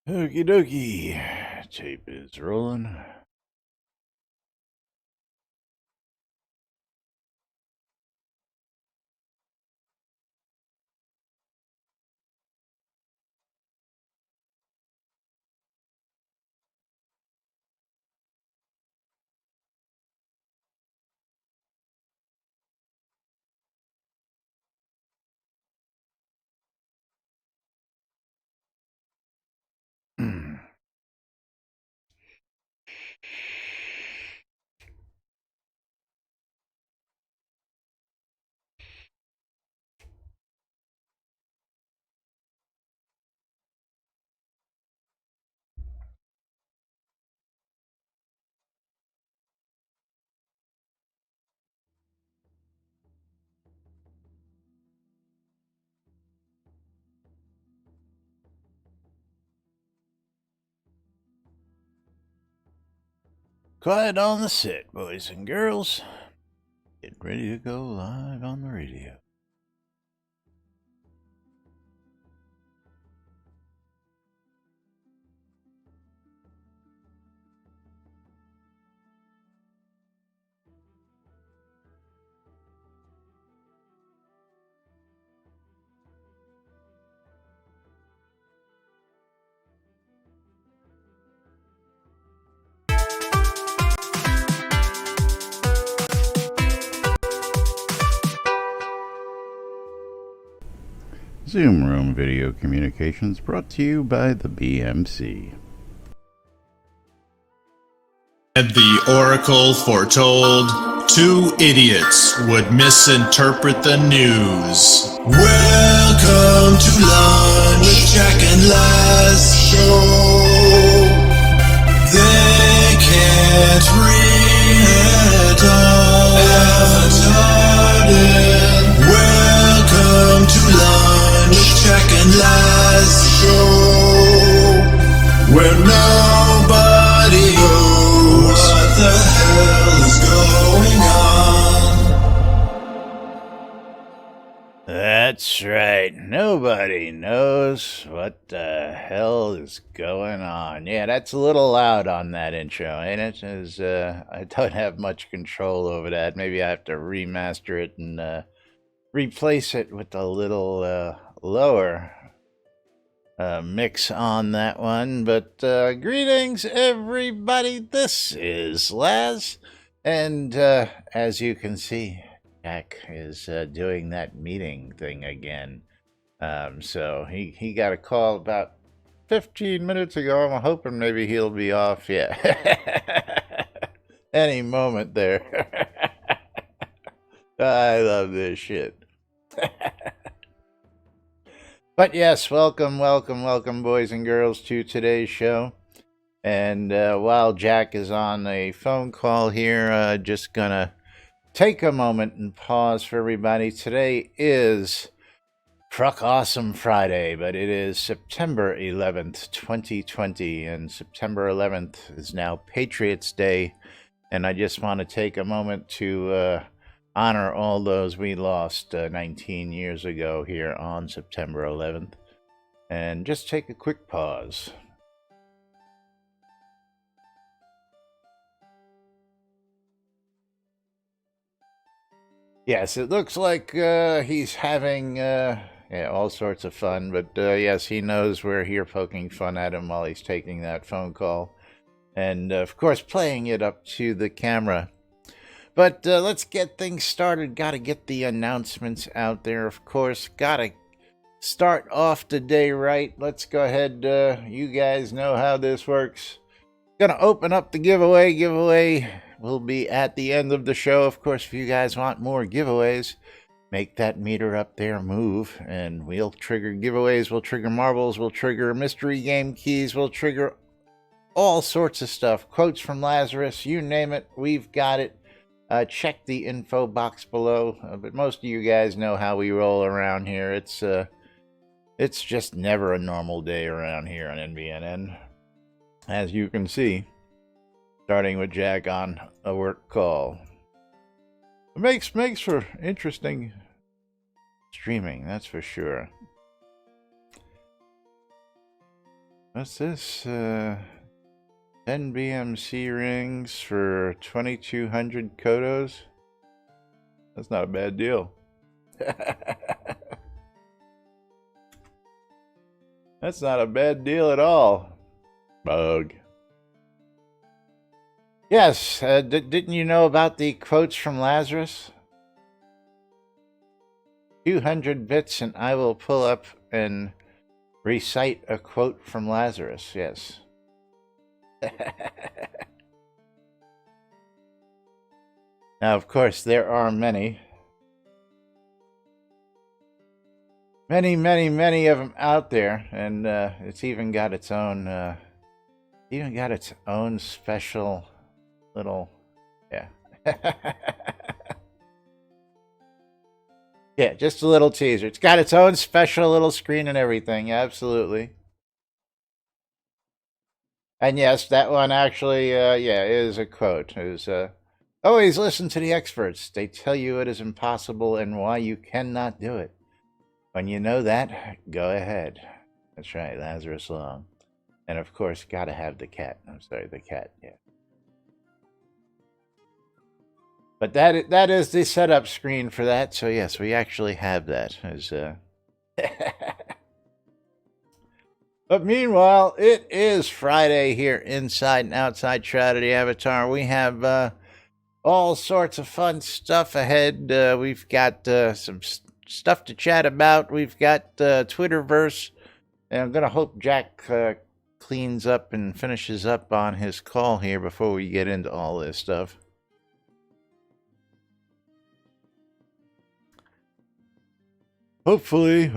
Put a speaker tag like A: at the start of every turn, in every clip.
A: Okie dokie. Tape is rolling. Quiet on the set, boys and girls. Get ready to go live on the radio. Zoom Room Video Communications brought to you by the BMC.
B: And the oracle foretold 2 idiots would misinterpret the news. Welcome to Lunch with Jack and Laz Show. They can't read Welcome to Lunch with Jack and Laz Show, where nobody knows what the hell is going on.
A: That's right. Nobody knows what the hell is going on. Yeah, that's a little loud on that intro, ain't it? I don't have much control over that. Maybe I have to remaster it and replace it with a little lower mix on that one. But greetings, everybody. This is Laz, and as you can see, Jack is doing that meeting thing again. So he got a call about 15 minutes ago. I'm hoping maybe he'll be off. Yeah, any moment there. I love this shit. But yes, welcome, boys and girls, to today's show. And while Jack is on a phone call here, just gonna take a moment and pause for everybody. Today is Truck Awesome Friday, but it is September 11th, 2020, and September 11th is now Patriots Day. And I just want to take a moment to honor all those we lost 19 years ago here on September 11th. And just take a quick pause. Yes, it looks like he's having all sorts of fun, but yes, he knows we're here poking fun at him while he's taking that phone call. And of course, playing it up to the camera. But let's get things started. Got to get the announcements out there, of course. Got to start off the day right. Let's go ahead. You guys know how this works. Going to open up the giveaway. Giveaway will be at the end of the show. Of course, if you guys want more giveaways, make that meter up there move, and we'll trigger giveaways. We'll trigger marbles. We'll trigger mystery game keys. We'll trigger all sorts of stuff. Quotes from Lazarus. You name it. We've got it. Check the info box below, but most of you guys know how we roll around here. It's just never a normal day around here on NBNN, as you can see, starting with Jack on a work call. It makes for interesting streaming, that's for sure. What's this? 10 BMC rings for 2,200 kodos? That's not a bad deal. That's not a bad deal at all. Bug. Yes, didn't you know about the quotes from Lazarus? 200 bits and I will pull up and recite a quote from Lazarus, yes. Now, of course, there are many. Many of them out there, and it's even got its own, special little, yeah. Yeah, just a little teaser. It's got its own special little screen and everything, absolutely. And yes, that one actually, is a quote. It was, always listen to the experts. They tell you it is impossible and why you cannot do it. When you know that, go ahead. That's right, Lazarus Long. And of course, gotta have the cat. I'm sorry, the cat, yeah. But that is the setup screen for that, so yes, we actually have that. But meanwhile, it is Friday here inside and outside Shroud of the Avatar. We have all sorts of fun stuff ahead. We've got some stuff to chat about. We've got Twitterverse, and I'm gonna hope Jack cleans up and finishes up on his call here before we get into all this stuff. Hopefully.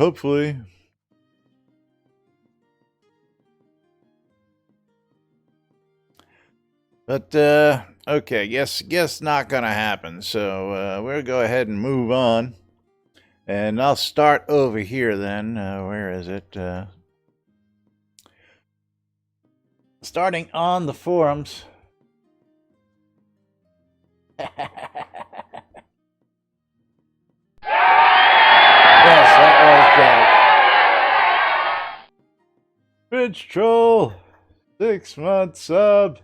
A: But okay, guess not gonna happen. So we'll go ahead and move on. And I'll start over here then. Where is it? Starting on the forums. Yes, that was Jack. Bridge Troll, 6-month sub.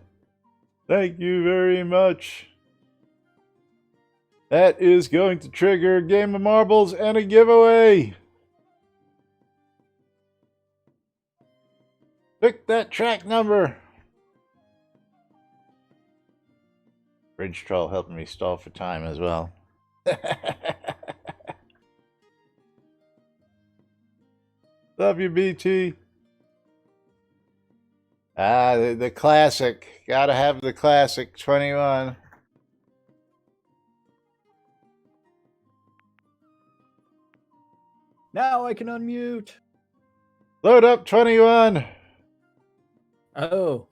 A: Thank you very much. That is going to trigger a game of marbles and a giveaway. Pick that track number. Bridge Troll helping me stall for time as well. Love you, BT. The classic. Gotta have the classic 21.
C: Now I can unmute.
A: Load up 21.
C: Oh.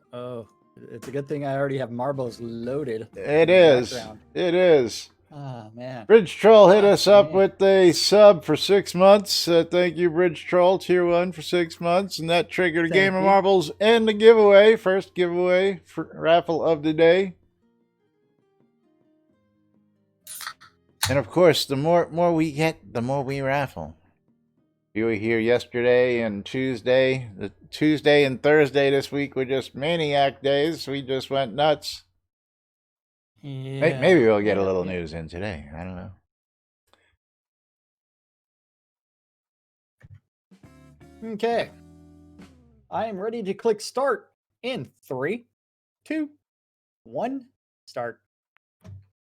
C: It's a good thing I already have marbles loaded.
A: It is.
C: Oh, man.
A: Bridge Troll hit us up with a sub for 6 months. Thank you, Bridge Troll, Tier 1 for 6 months. And that triggered a game of marbles and the giveaway. First giveaway for raffle of the day. And of course, the more we get, the more we raffle. You were here yesterday and Tuesday. The Tuesday and Thursday this week were just maniac days. We just went nuts.
C: Yeah.
A: Maybe we'll get a little news in today. I don't know.
C: Okay. I am ready to click start in 3, 2, 1, start.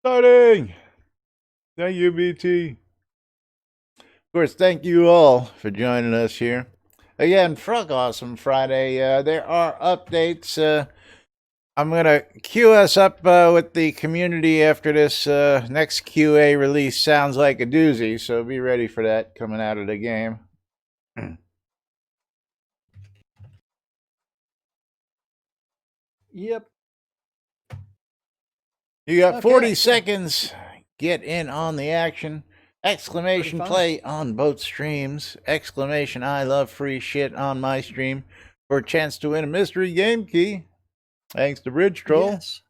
A: Starting! Thank you, BT. Of course, thank you all for joining us here. Again, Frog Awesome Friday. There are updates. I'm going to queue us up with the community after this next QA release. Sounds like a doozy, so be ready for that coming out of the game.
C: Yep.
A: You got 40 seconds. Get in on the action. Exclamation play on both streams. Exclamation I love free shit on my stream for a chance to win a mystery game key. Thanks to Bridge Troll.
C: Yes.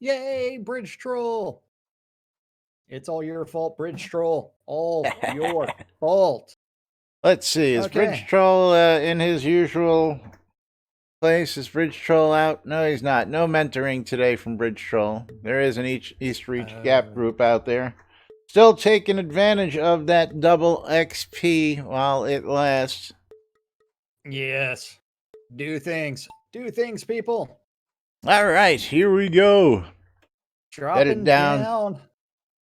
C: Yay, Bridge Troll. It's all your fault, Bridge Troll. All your fault.
A: Let's see. Is Bridge Troll in his usual place? Is Bridge Troll out? No, he's not. No mentoring today from Bridge Troll. There is an East Reach Gap group out there. Still taking advantage of that double XP while it lasts.
C: Yes. Do things. Do things, people.
A: All right, here we go.
C: Dropping
A: Headed down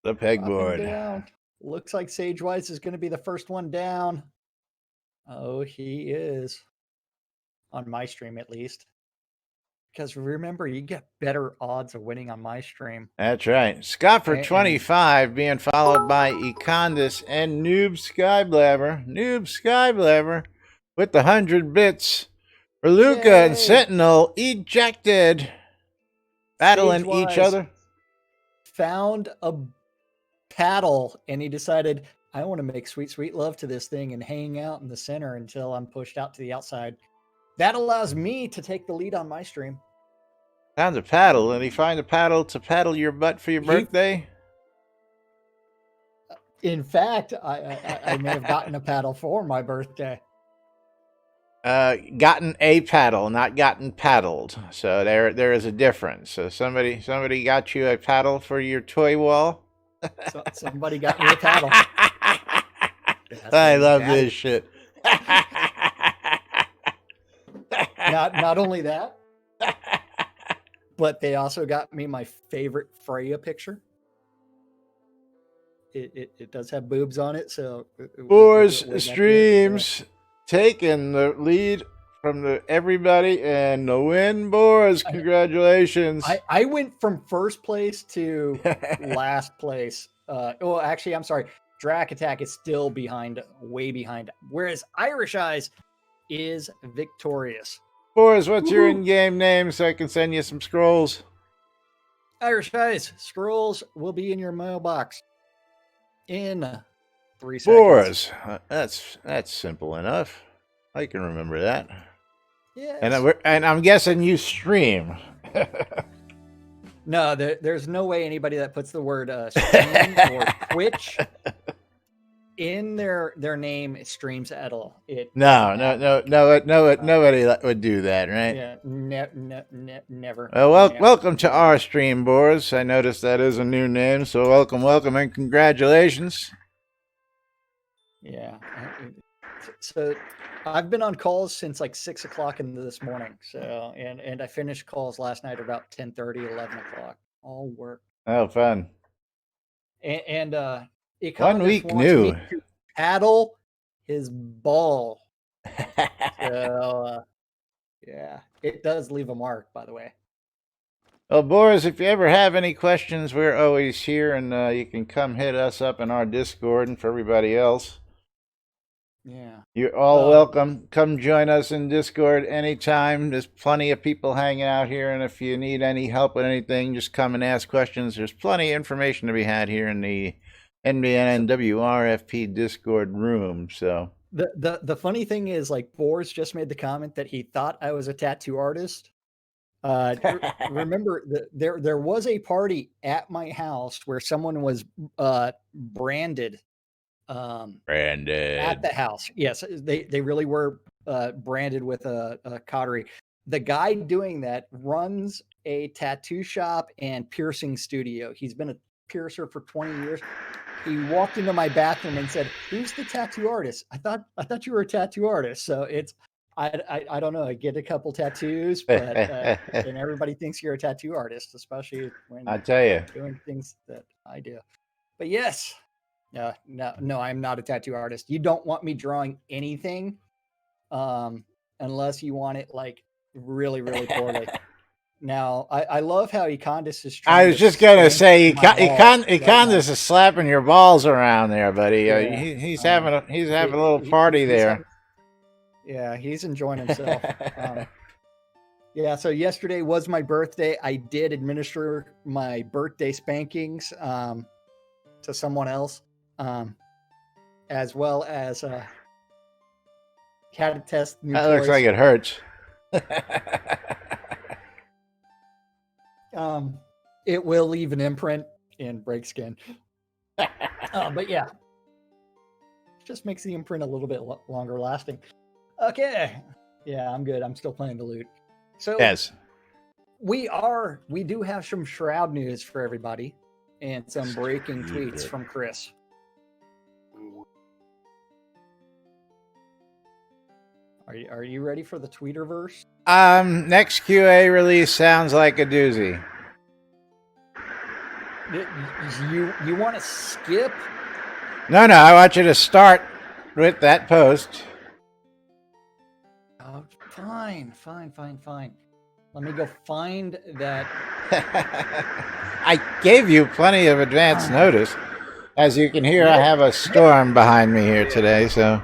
A: the
C: Dropping
A: pegboard.
C: down. Looks like Sagewise is going to be the first one down. Oh, he is. On my stream, at least. Because remember, you get better odds of winning on my stream.
A: That's right. Scott for 25 being followed by Econdis and Noob Skyblabber. Noob Skyblabber with the 100 bits. Reluca and Sentinel ejected. Battling each other.
C: Found a paddle and he decided, I want to make sweet, sweet love to this thing and hang out in the center until I'm pushed out to the outside. That allows me to take the lead on my stream.
A: Found a paddle. Did he find a paddle to paddle your butt for your birthday?
C: In fact, I may have gotten a paddle for my birthday.
A: Gotten a paddle, not gotten paddled. So there is a difference. So somebody got you a paddle for your toy wall.
C: So, somebody got me a paddle.
A: I love this shit.
C: Not only that, but they also got me my favorite Freya picture. It does have boobs on it, so
A: Boars streams taking the lead from everybody and the win. Boars, congratulations.
C: I went from first place to last place. Actually, I'm sorry. Drac Attack is still behind, way behind. Whereas Irish Eyes is victorious.
A: Boars, what's your in-game name so I can send you some scrolls?
C: Irish Eyes, scrolls will be in your mailbox in 3 seconds.
A: Boars, that's simple enough. I can remember that.
C: Yes.
A: And I'm guessing you stream.
C: No, there's no way anybody that puts the word stream or Twitch in their name streams at all.
A: Nobody would do that, right?
C: Yeah, never.
A: Well, welcome to our stream, Boris. I noticed that is a new name, so welcome, and congratulations.
C: Yeah. So I've been on calls since like 6 o'clock this morning. So and I finished calls last night about 10:30, 11 o'clock. All work.
A: Oh, fun.
C: And
A: 1 week new.
C: Paddle his ball. So yeah, it does leave a mark, by the way.
A: Well, Boris, if you ever have any questions, we're always here, and you can come hit us up in our Discord, and for everybody else.
C: Yeah.
A: You're all welcome. Come join us in Discord anytime. There's plenty of people hanging out here, and if you need any help with anything, just come and ask questions. There's plenty of information to be had here in the NBNN WRFP Discord room. So
C: the funny thing is, like, Boris just made the comment that he thought I was a tattoo artist. Remember, there was a party at my house where someone was branded.
A: Branded
C: at the house. Yes, they really were branded with a cautery. The guy doing that runs a tattoo shop and piercing studio. He's been a piercer for 20 years. He walked into my bathroom and said, "Who's the tattoo artist? I thought you were a tattoo artist." So it's I don't know. I get a couple tattoos, but and everybody thinks you're a tattoo artist, especially when
A: I tell you
C: doing things that I do. But yes. No, I'm not a tattoo artist. You don't want me drawing anything unless you want it like really, really poorly. Now, I love how Econdis is trying.
A: I was just going to say, Econdis is slapping your balls around there, buddy. Yeah. He's having a little party there.
C: He's enjoying himself. Yeah, so yesterday was my birthday. I did administer my birthday spankings to someone else. As well as had to test new
A: that
C: toys.
A: Looks like it hurts.
C: It will leave an imprint and break skin. But yeah, just makes the imprint a little bit longer lasting. Okay, yeah, I'm good. I'm still playing the loot. So
A: Yes.
C: we do have some Shroud news for everybody and some breaking tweets from Chris. Are you ready for the tweeterverse?
A: Next QA release sounds like a doozy.
C: You want to skip?
A: No, I want you to start with that post.
C: Oh, fine. Let me go find that.
A: I gave you plenty of advance notice. As you can hear, I have a storm behind me here today, so...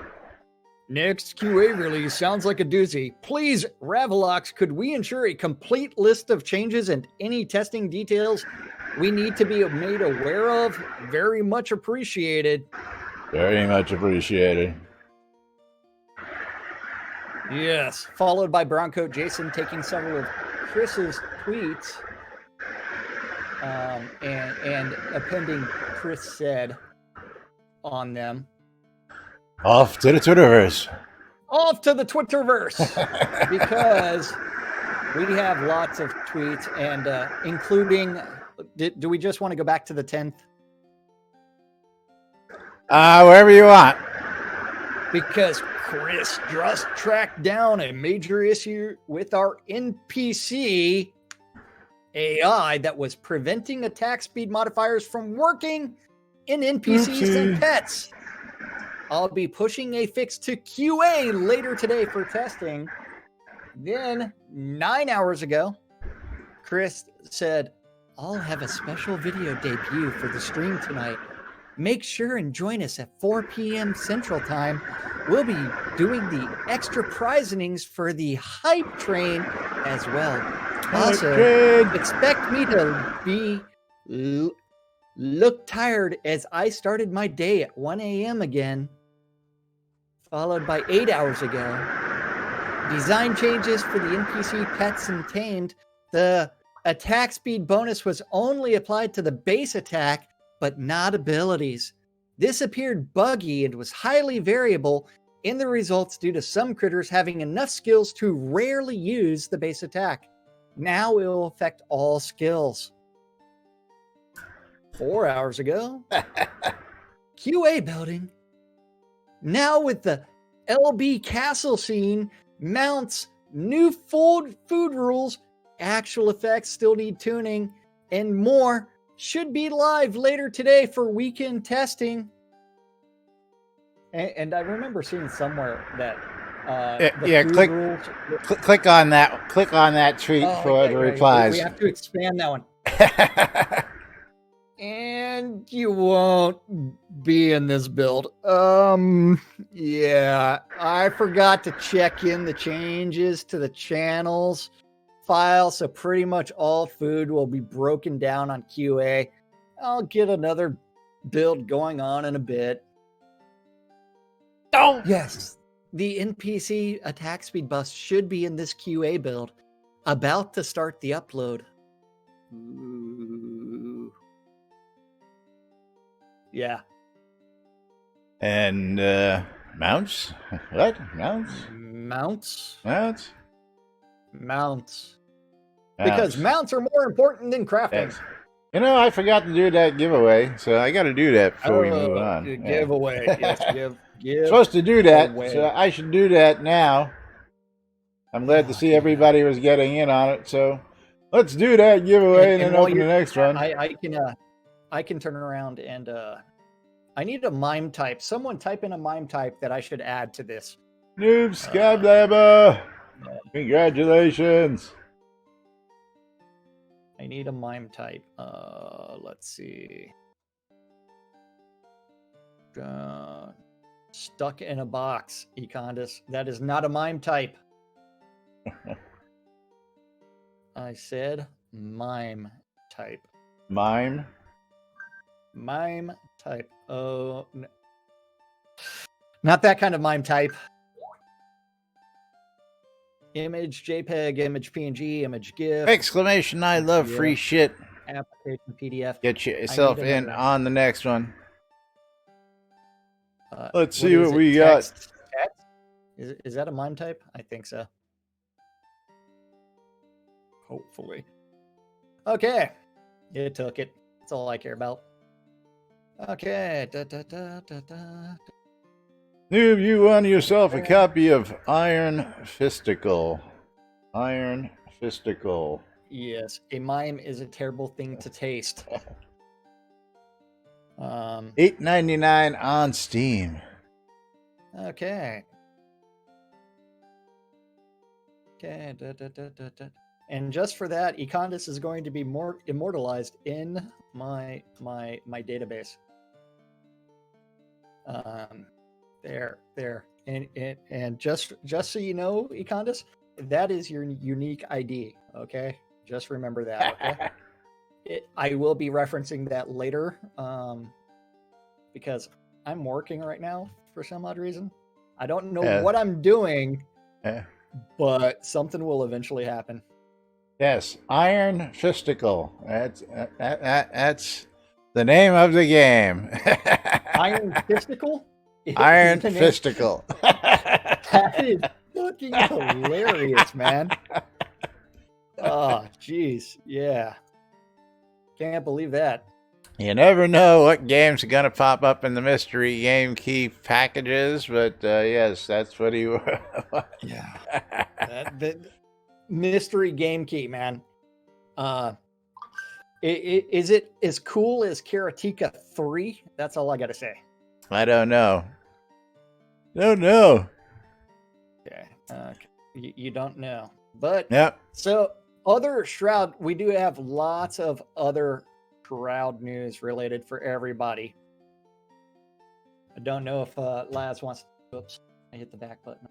C: Next QA release sounds like a doozy. Please, Ravelox, could we ensure a complete list of changes and any testing details we need to be made aware of? Very much appreciated.
A: Very much appreciated.
C: Yes. Followed by Browncoat Jason taking several of Chris's tweets and appending Chris said on them.
A: Off to the Twitterverse.
C: Off to the Twitterverse. Because we have lots of tweets and including... Do we just want to go back to the 10th?
A: Wherever you want.
C: Because Chris just tracked down a major issue with our NPC AI that was preventing attack speed modifiers from working in NPCs and pets. I'll be pushing a fix to QA later today for testing. Then, 9 hours ago, Chris said, I'll have a special video debut for the stream tonight. Make sure and join us at 4 p.m. Central Time. We'll be doing the extra prizings for the hype train as well. Also, expect me to be look tired as I started my day at 1 a.m. again, followed by 8 hours ago. Design changes for the NPC pets and tamed. The attack speed bonus was only applied to the base attack, but not abilities. This appeared buggy and was highly variable in the results due to some critters having enough skills to rarely use the base attack. Now it will affect all skills. 4 hours ago, QA building. Now with the LB castle scene, mounts, new food rules, actual effects still need tuning, and more should be live later today for weekend testing. And I remember seeing somewhere that
A: click on that. Click on that tweet for the replies.
C: We have to expand that one. And you won't be in this build. Yeah, I forgot to check in the changes to the channels file, so pretty much all food will be broken down on QA. I'll get another build going on in a bit. Oh yes, the NPC attack speed buff should be in this QA build. About to start the upload. Ooh. Yeah.
A: And mounts? What? Mounts?
C: Mounts. Because mounts are more important than crafting.
A: Yes. You know, I forgot to do that giveaway, so I got to do that before we move on.
C: Giveaway. Yes, give.
A: Supposed to do that,
C: away.
A: So I should do that now. I'm glad to see everybody was getting in on it, so let's do that giveaway and then open the next one.
C: I can turn around and I need a mime type. Someone type in a mime type that I should add to this.
A: Noob Scablabber! Congratulations!
C: I need a mime type. Let's see. Stuck in a box, Econdis. That is not a mime type. I said mime type.
A: Mime
C: type. Oh, no. Not that kind of mime type. Image JPEG, image PNG, image GIF.
A: Exclamation, I love free shit.
C: Application PDF.
A: Get yourself in on the next one. Let's see what we got.
C: Text? Is that a mime type? I think so. Hopefully. Okay. It took it. That's all I care about. Okay.
A: Noob, you won yourself a copy of Iron Fisticle. Iron Fisticle.
C: Yes, a mime is a terrible thing to taste.
A: $8.99 on Steam.
C: Okay. Okay. And just for that, Econdis is going to be more immortalized in my database. There. And just so you know, Econdis, that is your unique ID. Okay, just remember that. Okay. I will be referencing that later, because I'm working right now for some odd reason. I don't know what I'm doing, but something will eventually happen.
A: Yes, Iron Fisticle. That's the name of the game.
C: Iron Fisticle?
A: Iron Fisticle.
C: That is fucking hilarious, man. Oh, jeez. Yeah. Can't believe that.
A: You never know what game's going to pop up in the mystery game key packages, but yes, that's what he was.
C: Yeah. The mystery game key, man. Is it as cool as Karateka 3? That's all I got to say.
A: I don't know. Don't know.
C: Okay. You don't know. But,
A: yep.
C: So, other Shroud, we do have lots of other Shroud news related for everybody. I don't know if Laz wants to... Oops, I hit the back button.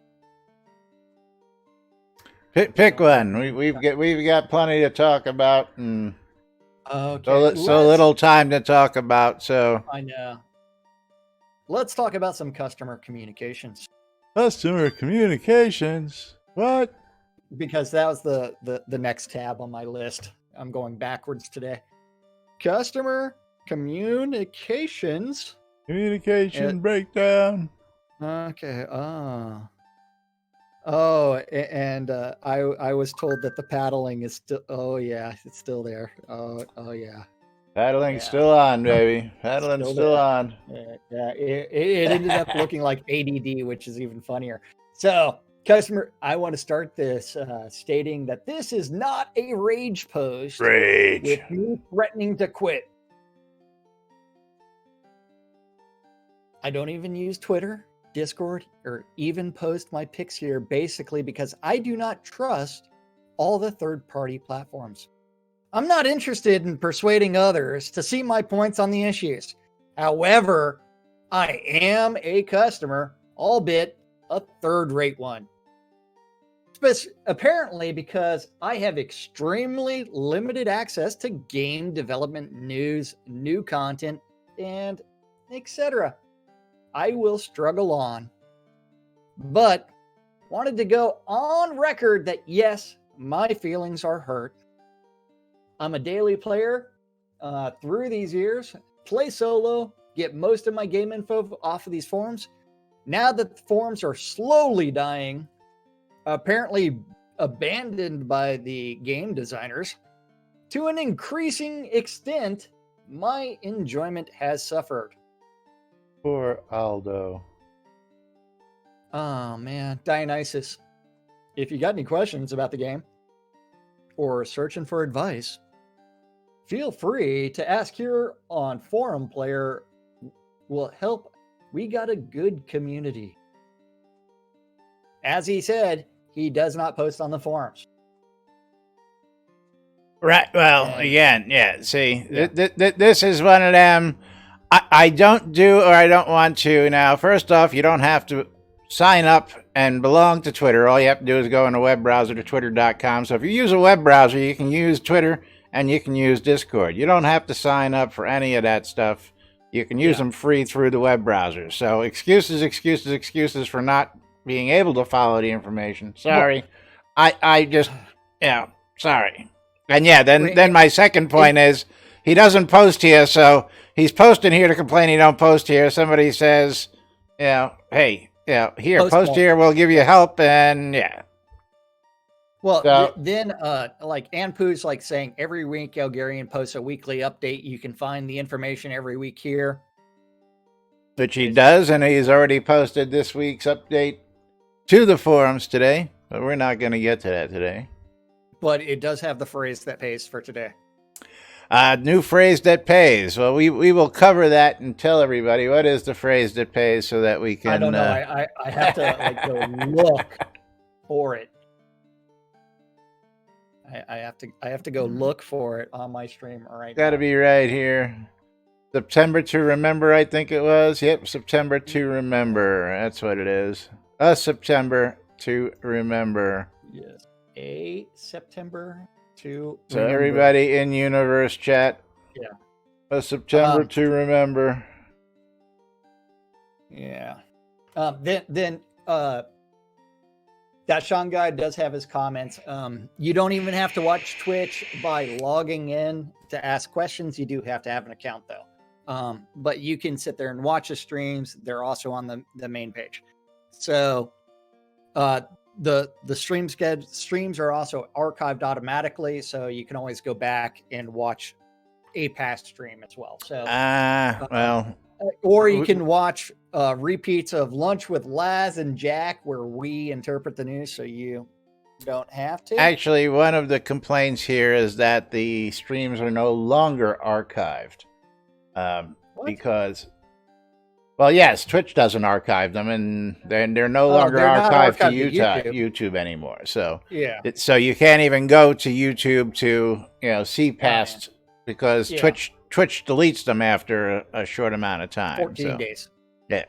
A: Pick one. We've got plenty to talk about, and
C: okay.
A: so little time to talk about. So
C: I know. Let's talk about some customer communications.
A: Customer communications. What?
C: Because that was the next tab on my list. I'm going backwards today. Customer communications.
A: Communication breakdown.
C: Okay. Oh, and I was told that the paddling is still. Oh yeah, it's still there. Oh yeah.
A: Paddling's still on, baby. Paddling's still on.
C: Yeah. It ended up looking like ADD, which is even funnier. So, customer, I want to start this stating that this is not a rage post.
A: Rage.
C: With me threatening to quit. I don't even use Twitter, Discord, or even post my pics here, basically because I do not trust all the third-party platforms. I'm not interested in persuading others to see my points on the issues. However, I am a customer, albeit a third-rate one. Apparently because I have extremely limited access to game development news, new content, and etc. I will struggle on. But wanted to go on record that yes, my feelings are hurt. I'm a daily player through these years, play solo, get most of my game info off of these forums. Now that the forums are slowly dying, apparently abandoned by the game designers, to an increasing extent, my enjoyment has suffered.
A: Poor Aldo.
C: Oh man, Dionysus. If you got any questions about the game or searching for advice, feel free to ask here on Forum Player. Will help. We got a good community. As he said, he does not post on the forums.
A: Right. Well, again, yeah. See, this is one of them. I don't do or I don't want to. Now, first off, you don't have to sign up and belong to Twitter. All you have to do is go in a web browser to twitter.com. So if you use a web browser, you can use Twitter and you can use Discord. You don't have to sign up for any of that stuff. You can use them free through the web browser. So excuses for not being able to follow the information. Sorry. I just, sorry. And then my second point is he doesn't post here, so he's posting here to complain he don't post here. Somebody says, hey, here, post here, we'll give you help, and
C: Well,
A: So-
C: then, like Anpu's like saying every week Elgarian posts a weekly update. You can find the information every week here.
A: Which he does, and he's already posted this week's update to the forums today. But we're not going to get to that today.
C: But it does have the phrase that pays for today.
A: New phrase that pays. Well, we will cover that and tell everybody what is the phrase that pays so that we can.
C: I don't know. I have to like go look for it. I have to go look for it on my stream. All right.
A: Got to be right here. September to remember, I think it was. Yep, September to remember. That's what it is. A September to remember.
C: Yes. A September to
A: So
C: remember.
A: everybody in universe chat.
C: Yeah.
A: A September to remember.
C: Yeah. Then that Sean guy does have his comments. You don't even have to watch Twitch by logging in to ask questions. You do have to have an account though. But you can sit there and watch the streams. They're also on the main page. So the streams are also archived automatically, so you can always go back and watch a past stream as well. So
A: well,
C: or you can watch repeats of Lunch with Laz and Jack, where we interpret the news, so you don't have to.
A: Actually, one of the complaints here is that the streams are no longer archived. Because, well, yes, Twitch doesn't archive them, and they're no longer archived to YouTube anymore. So
C: yeah,
A: so you can't even go to YouTube to see past because Twitch deletes them after a short amount of time.
C: 14 days.
A: Yeah.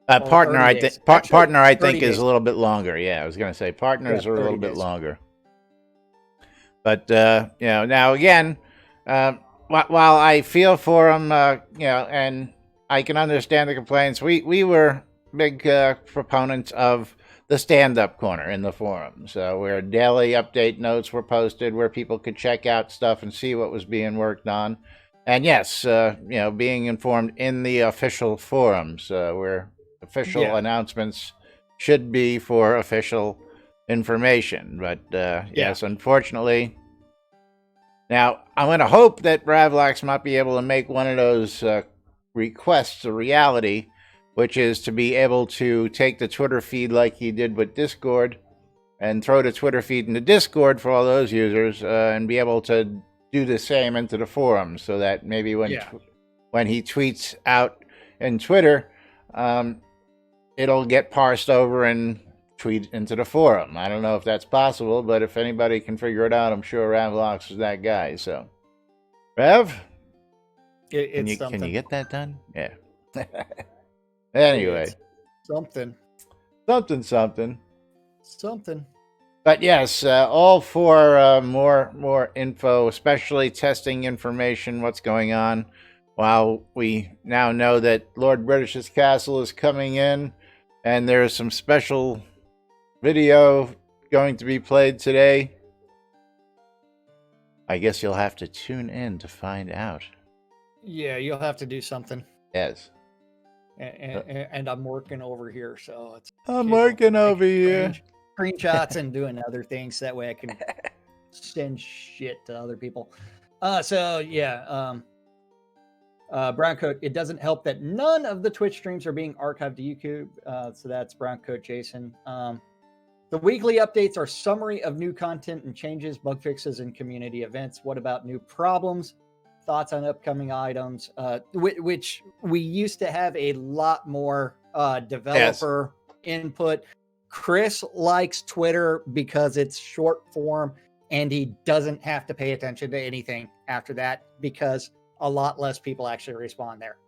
A: Partner, I think. Partner, I think, is a little bit longer. Yeah, I was going to say partners are a little bit longer. But now again. While I feel for them, and I can understand the complaints, we were big proponents of the stand-up corner in the forums, where daily update notes were posted, where people could check out stuff and see what was being worked on. And yes, being informed in the official forums, where official announcements should be for official information. But yes, unfortunately. Now, I'm going to hope that Ravlox might be able to make one of those requests a reality, which is to be able to take the Twitter feed like he did with Discord and throw the Twitter feed into Discord for all those users and be able to do the same into the forums so that maybe when he tweets out in Twitter, it'll get parsed over and tweet into the forum. I don't know if that's possible, but if anybody can figure it out, I'm sure Ravlox is that guy. So, Rev, can you get that done? Yeah. Anyway,
C: it's something.
A: But yes, all for more info, especially testing information, what's going on. While we now know that Lord British's castle is coming in, and there's some special video going to be played today. I guess you'll have to tune in to find out.
C: Yeah, you'll have to do something.
A: Yes.
C: And I'm working over here, so
A: I'm working over here.
C: Screenshots and doing other things. That way I can send shit to other people. Brown Coat, it doesn't help that none of the Twitch streams are being archived to YouTube. So that's Brown Coat Jason. The weekly updates are summary of new content and changes, bug fixes, and community events. What about new problems? Thoughts on upcoming items, which we used to have a lot more developer input. Chris likes Twitter because it's short form and he doesn't have to pay attention to anything after that because a lot less people actually respond there.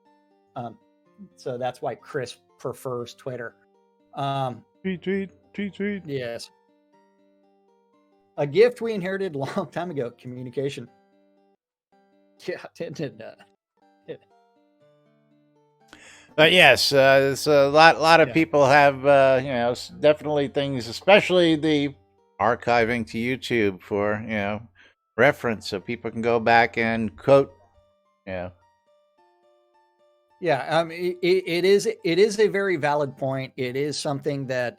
C: So that's why Chris prefers Twitter.
A: Tweet.
C: Yes. A gift we inherited a long time ago, communication. Yeah,
A: But yes, it's a lot of people have, definitely things, especially the archiving to YouTube for, reference so people can go back and quote,
C: Yeah, it is a very valid point. It is something that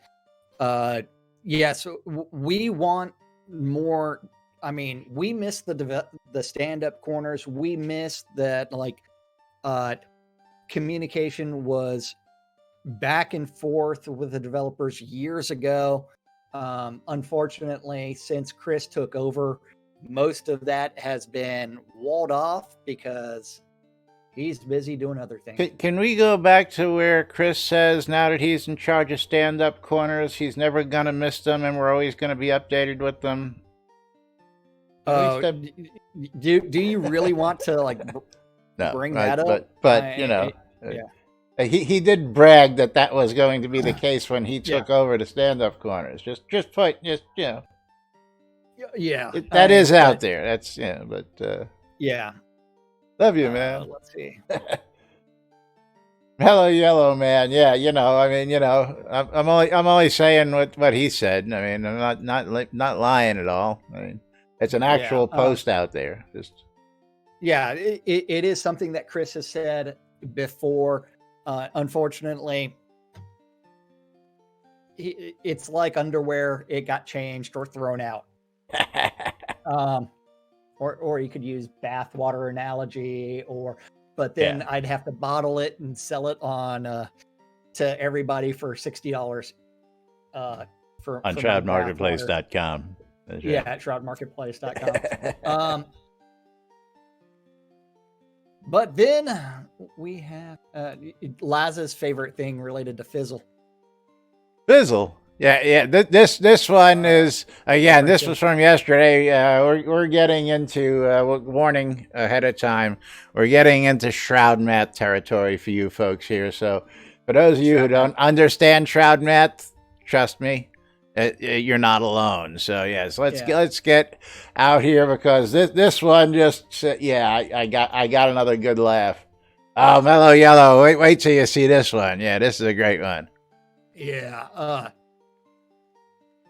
C: Yes, we want more. I mean, we miss the stand-up corners. We miss that, like, uh, communication was back and forth with the developers years ago. Unfortunately, since Chris took over, most of that has been walled off because he's busy doing other things.
A: Can we go back to where Chris says now that he's in charge of stand-up corners, he's never going to miss them and we're always going to be updated with them?
C: Oh, do you really want to, like,
A: No,
C: bring
A: right,
C: that up?
A: but you know,
C: yeah.
A: he did brag that was going to be the case when he took over the stand-up corners. Just
C: Yeah,
A: that is out there. That's but
C: yeah.
A: love you, man.
C: Let's see.
A: Hello, Yellow Man. Yeah, I mean, I'm only saying what he said. I mean, I'm not lying at all. I mean, it's an actual post out there. Just
C: yeah, it is something that Chris has said before. Unfortunately, it's like underwear; it got changed or thrown out. Or you could use bathwater analogy, but then I'd have to bottle it and sell it on to everybody for $60
A: on shroudmarketplace.com.
C: Yeah, at shroudmarketplace.com. But then we have Laz's favorite thing related to Fizzle.
A: Fizzle. Yeah. This one is again. This was from yesterday. We're getting into warning ahead of time. We're getting into Shroud math territory for you folks here. So, for those of you who don't understand Shroud math, trust me, you're not alone. So yes, let's get out here because this one just I got another good laugh. Oh, Mellow Yellow, wait till you see this one. Yeah, this is a great one.
C: Yeah.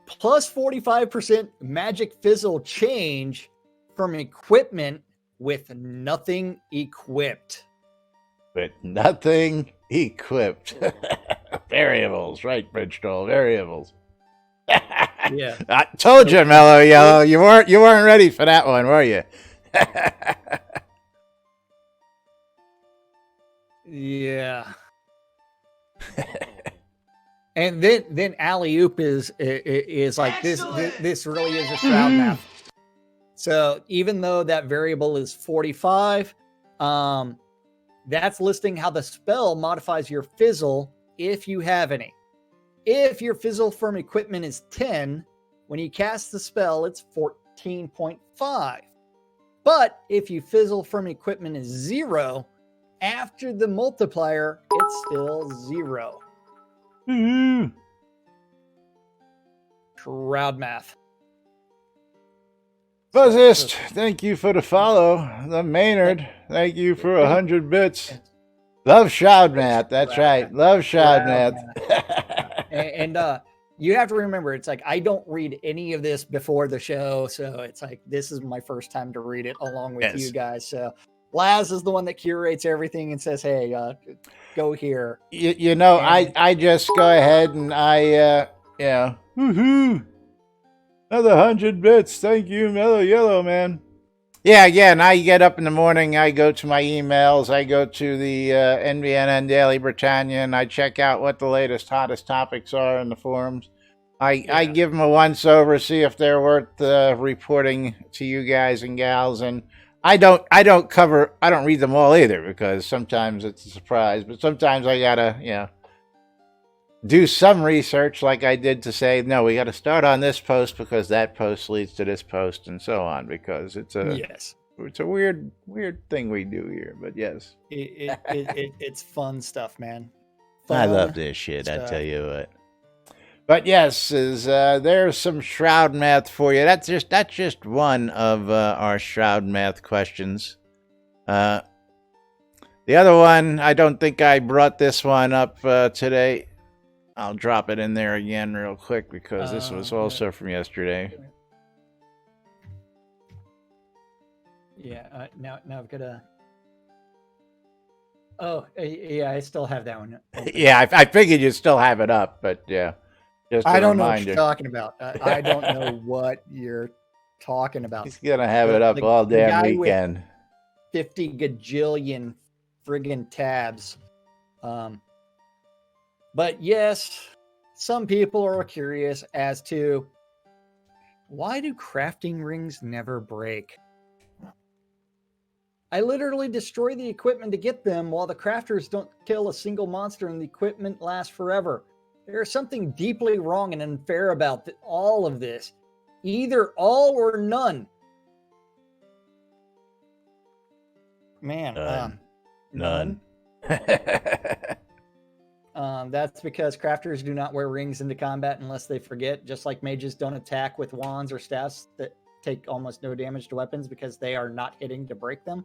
C: Plus 45% magic fizzle change from equipment with nothing equipped.
A: With nothing equipped. Variables, right, Bridgetroll, variables.
C: Yeah.
A: I told you, Mellow Yellow. You weren't ready for that one, were you?
C: Yeah. And then alley oop is like this really is a Shroud map. So even though that variable is 45, that's listing how the spell modifies your fizzle if you have any. If your fizzle from equipment is 10, when you cast the spell, it's 14.5. But if you fizzle from equipment is 0, after the multiplier, it's still 0. Shroud math.
A: Buzzist, thank you for the follow. The Maynard, thank you for 100 bits. Love Shroud math. That's right. Love Shroud math.
C: And you have to remember, it's like I don't read any of this before the show, so it's like this is my first time to read it along with you guys. So Laz is the one that curates everything and says, "Hey, go here."
A: I just go ahead and woohoo! Another 100 bits. Thank you, Mellow Yellow Man. Yeah, again, I get up in the morning, I go to my emails, I go to the NBNN Daily Britannia, and I check out what the latest, hottest topics are in the forums. I give them a once-over, see if they're worth reporting to you guys and gals, and I don't read them all either, because sometimes it's a surprise, but sometimes I gotta, do some research like I did to say, no, we got to start on this post because that post leads to this post and so on, because it's a weird thing we do here, but yes.
C: It's fun stuff, man.
A: I love this shit, I tell you what. But yes, there's some Shroud math for you. That's just one of our Shroud math questions. The other one, I don't think I brought this one up today. I'll drop it in there again real quick because this was also from yesterday.
C: Yeah, now I've got to... Oh, yeah, I still have that one.
A: Yeah, I figured you'd still have it up, but yeah. Just
C: I
A: a
C: don't know what you're
A: reminder.
C: talking about. I don't know what you're talking about.
A: He's gonna have it
C: The,
A: up
C: the,
A: all
C: the
A: damn
C: guy with
A: weekend.
C: 50 gajillion friggin' tabs. But yes, some people are curious as to why do crafting rings never break? I literally destroy the equipment to get them while the crafters don't kill a single monster and the equipment lasts forever. There is something deeply wrong and unfair about all of this. Either all or none. Man,
A: None.
C: That's because crafters do not wear rings into combat unless they forget, just like mages don't attack with wands or staffs that take almost no damage to weapons because they are not hitting to break them.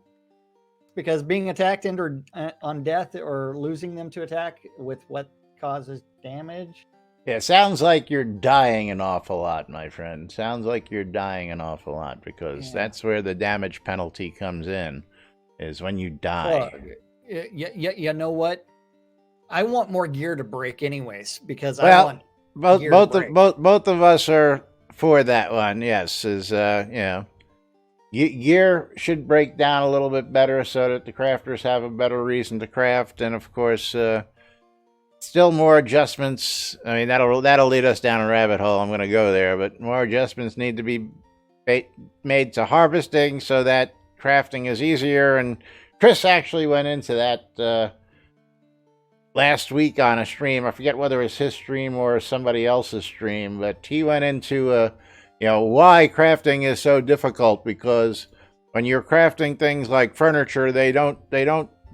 C: Because being attacked on death or losing them to attack with what causes damage.
A: Yeah, sounds like you're dying an awful lot, my friend. Sounds like you're dying an awful lot because that's where the damage penalty comes in, is when you die.
C: You know what? I want more gear to break anyways because
A: Well,
C: I want
A: both of us are for that one. Yes, is gear should break down a little bit better so that the crafters have a better reason to craft, and of course, still more adjustments. I mean, that'll lead us down a rabbit hole. I'm going to go there, but more adjustments need to be made to harvesting so that crafting is easier. And Chris actually went into that last week on a stream. I forget whether it's his stream or somebody else's stream, but he went into why crafting is so difficult, because when you're crafting things like furniture, they don't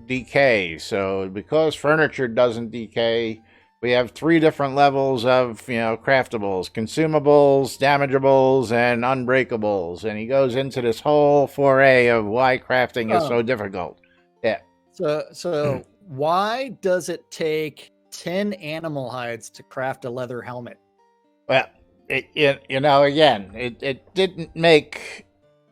A: decay. So because furniture doesn't decay, we have 3 different levels of craftables: consumables, damageables, and unbreakables. And he goes into this whole foray of why crafting is so difficult. Yeah.
C: So why does it take 10 animal hides to craft a leather helmet?
A: Well, again, it didn't make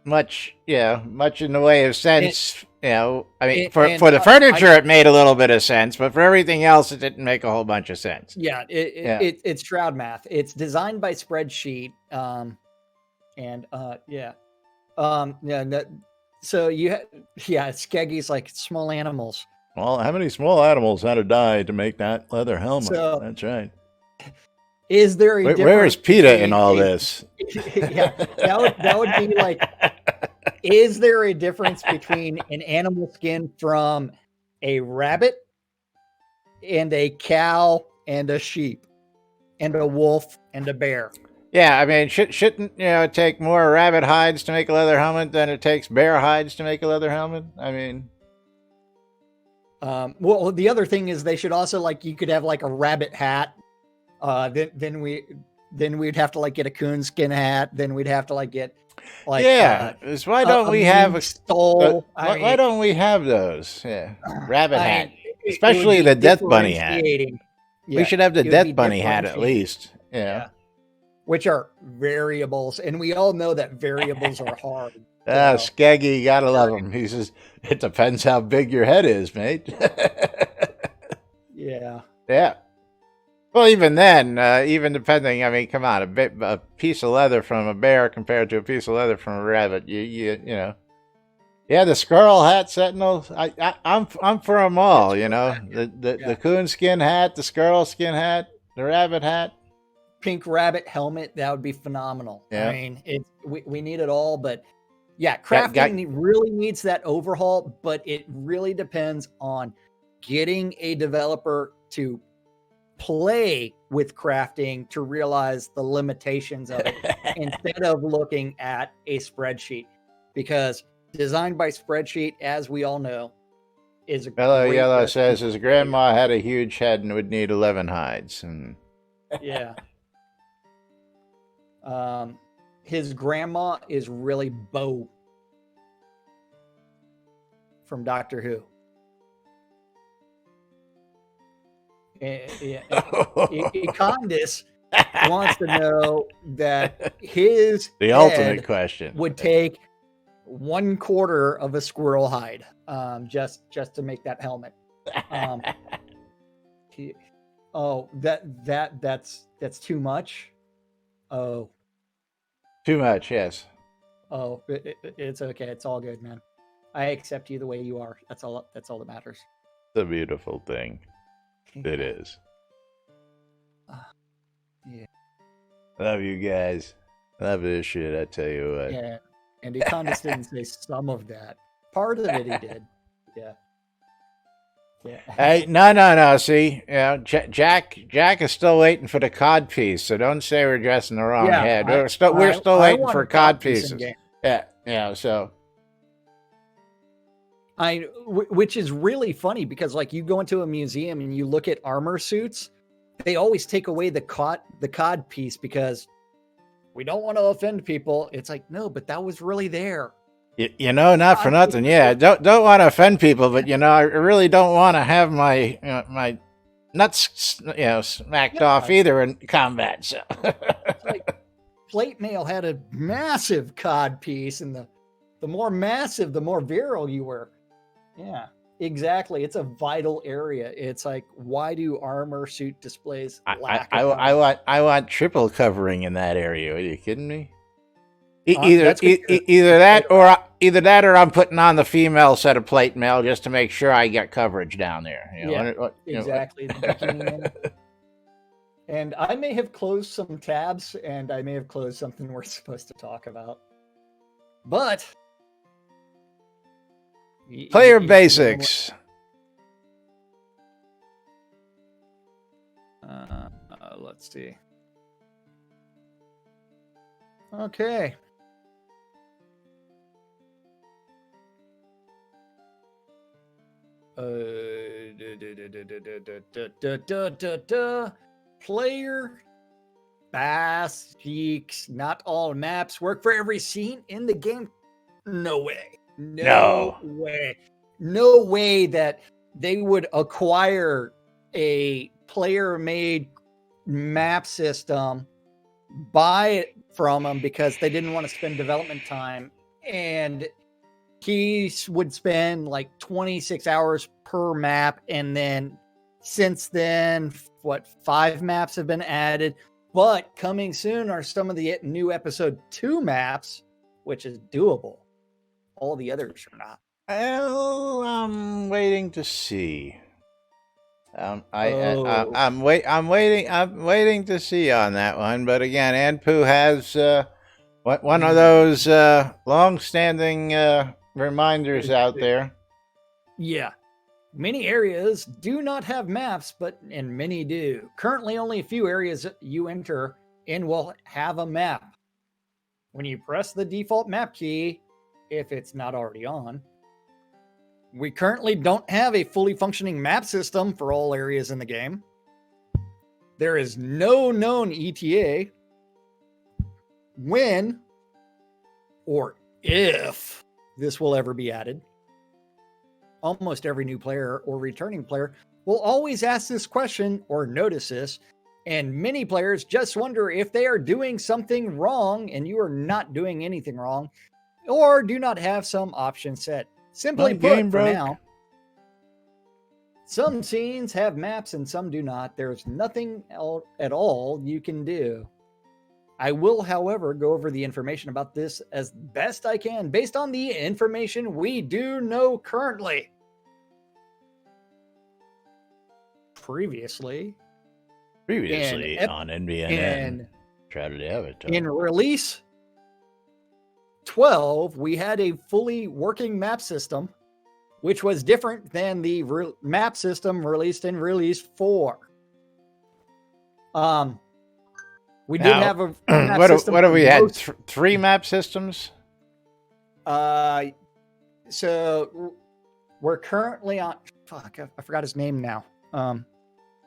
A: much in the way of sense. I mean, for the furniture, it made a little bit of sense, but for everything else, it didn't make a whole bunch of sense.
C: Yeah, it's Shroud math. It's designed by spreadsheet. So Skeggy's like small animals.
A: Well, how many small animals had to die to make that leather helmet?
C: So,
A: that's right.
C: Is there a difference?
A: Where is PETA in all this?
C: Yeah, that would be like, is there a difference between an animal skin from a rabbit and a cow and a sheep and a wolf and a bear?
A: Yeah, I mean, shouldn't it take more rabbit hides to make a leather helmet than it takes bear hides to make a leather helmet? I mean,
C: well, the other thing is they should also, you could have like a rabbit hat. Then we'd have to get a coonskin hat. Then we'd have to get why
A: don't we have a
C: stole?
A: Why don't we have those? Yeah, rabbit hat, especially the Death Bunny hat. Yeah, we should have the Death Bunny hat at least. Yeah,
C: which are variables, and we all know that variables are hard.
A: Skeggy, you gotta love him. He says it depends how big your head is, mate.
C: Yeah.
A: Well, even then, even depending, I mean, come on, a piece of leather from a bear compared to a piece of leather from a rabbit, Yeah, the squirrel hat sentinels, I'm for them all, the coonskin hat, the squirrel skin hat, the rabbit hat.
C: Pink rabbit helmet, that would be phenomenal. Yeah. I mean, we need it all, but yeah, crafting really needs that overhaul, but it really depends on getting a developer to play with crafting to realize the limitations of it instead of looking at a spreadsheet, because designed by spreadsheet, as we all know, is a
A: Hello Yellow says his grandma had a huge head and would need 11 hides. And
C: yeah. His grandma is really Bo from Doctor Who. Econdis wants to know that his
A: the ultimate question
C: would take 1/4 of a squirrel hide, just to make that helmet. Oh, that's too much. Oh,
A: Too much, yes.
C: it's okay. It's all good, man. I accept you the way you are. That's all. That's all that matters.
A: It's a beautiful thing. It is.
C: Yeah.
A: Love you guys. Love this shit, I tell you what.
C: Yeah. And Econdas didn't say some of that. Part of it he did. Yeah. Yeah.
A: Hey, no. See, you know, Jack is still waiting for the cod piece. So don't say we're dressing the wrong
C: Yeah,
A: head.
C: I-
A: We're still
C: I
A: waiting
C: want
A: for
C: a
A: cod
C: piece in
A: pieces.
C: game.
A: Yeah. So
C: Which is really funny because like you go into a museum and you look at armor suits, they always take away the cod piece because we don't want to offend people. It's like, no, but that was really there.
A: you know, not for nothing. Yeah, don't want to offend people, but you know, I really don't want to have my my nuts, smacked off either in combat. So
C: It's like plate mail had a massive cod piece, and the more massive, the more virile you were. Yeah, exactly. It's a vital area. It's like, why do armor suit displays lack?
A: I want triple covering in that area. Are you kidding me?
C: That's good.
A: Either that or I'm putting on the female set of plate mail just to make sure I get coverage down there. You know,
C: Exactly. The bikini man. And I may have closed some tabs, and I may have closed something we're supposed to talk about. But
A: player basics.
C: Let's see. Okay. Player basics. Not all maps work for every scene in the game. No way. No way. No way that they would acquire a player-made map system, buy it from them because they didn't want to spend development time, and he would spend like 26 hours per map, and then since then, 5 maps have been added, but coming soon are some of the new episode 2 maps, which is doable. All the others are not.
A: Well, I'm waiting to see. I'm waiting to see on that one. But again, Anpu has one of those long-standing reminders out there.
C: Yeah. Many areas do not have maps, and many do. Currently, only a few areas you enter in will have a map. When you press the default map key, if it's not already on, we currently don't have a fully functioning map system for all areas in the game. There is no known ETA when or if this will ever be added. Almost every new player or returning player will always ask this question or notice this, and many players just wonder if they are doing something wrong, and you are not doing anything wrong, or do not have some option set. Simply put, for now, some scenes have maps and some do not. There's nothing at all you can do. I will, however, go over the information about this as best I can based on the information we do know currently. Previously
A: on NBNN. Shroud have it.
C: In release 12, we had a fully working map system, which was different than the map system released in release 4. We did have a map system.
A: What have we had? 3 map systems?
C: So we're currently on. Fuck, I forgot his name now.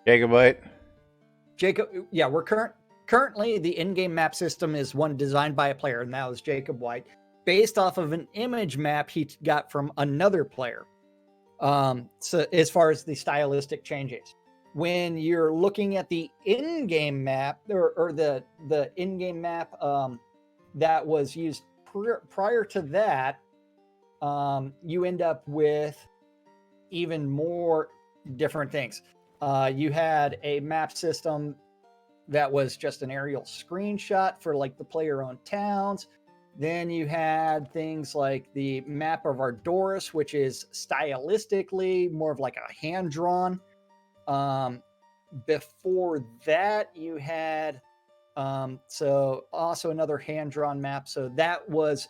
A: Jacob White.
C: Yeah, we're currently the in-game map system is one designed by a player, and that was Jacob White, based off of an image map he got from another player. So as far as the stylistic changes, when you're looking at the in-game map or the in-game map that was used prior to that, you end up with even more different things. You had a map system that was just an aerial screenshot for like the player-owned towns. Then you had things like the map of Ardoris, which is stylistically more of like a hand-drawn. Before that, you had so also another hand-drawn map. So that was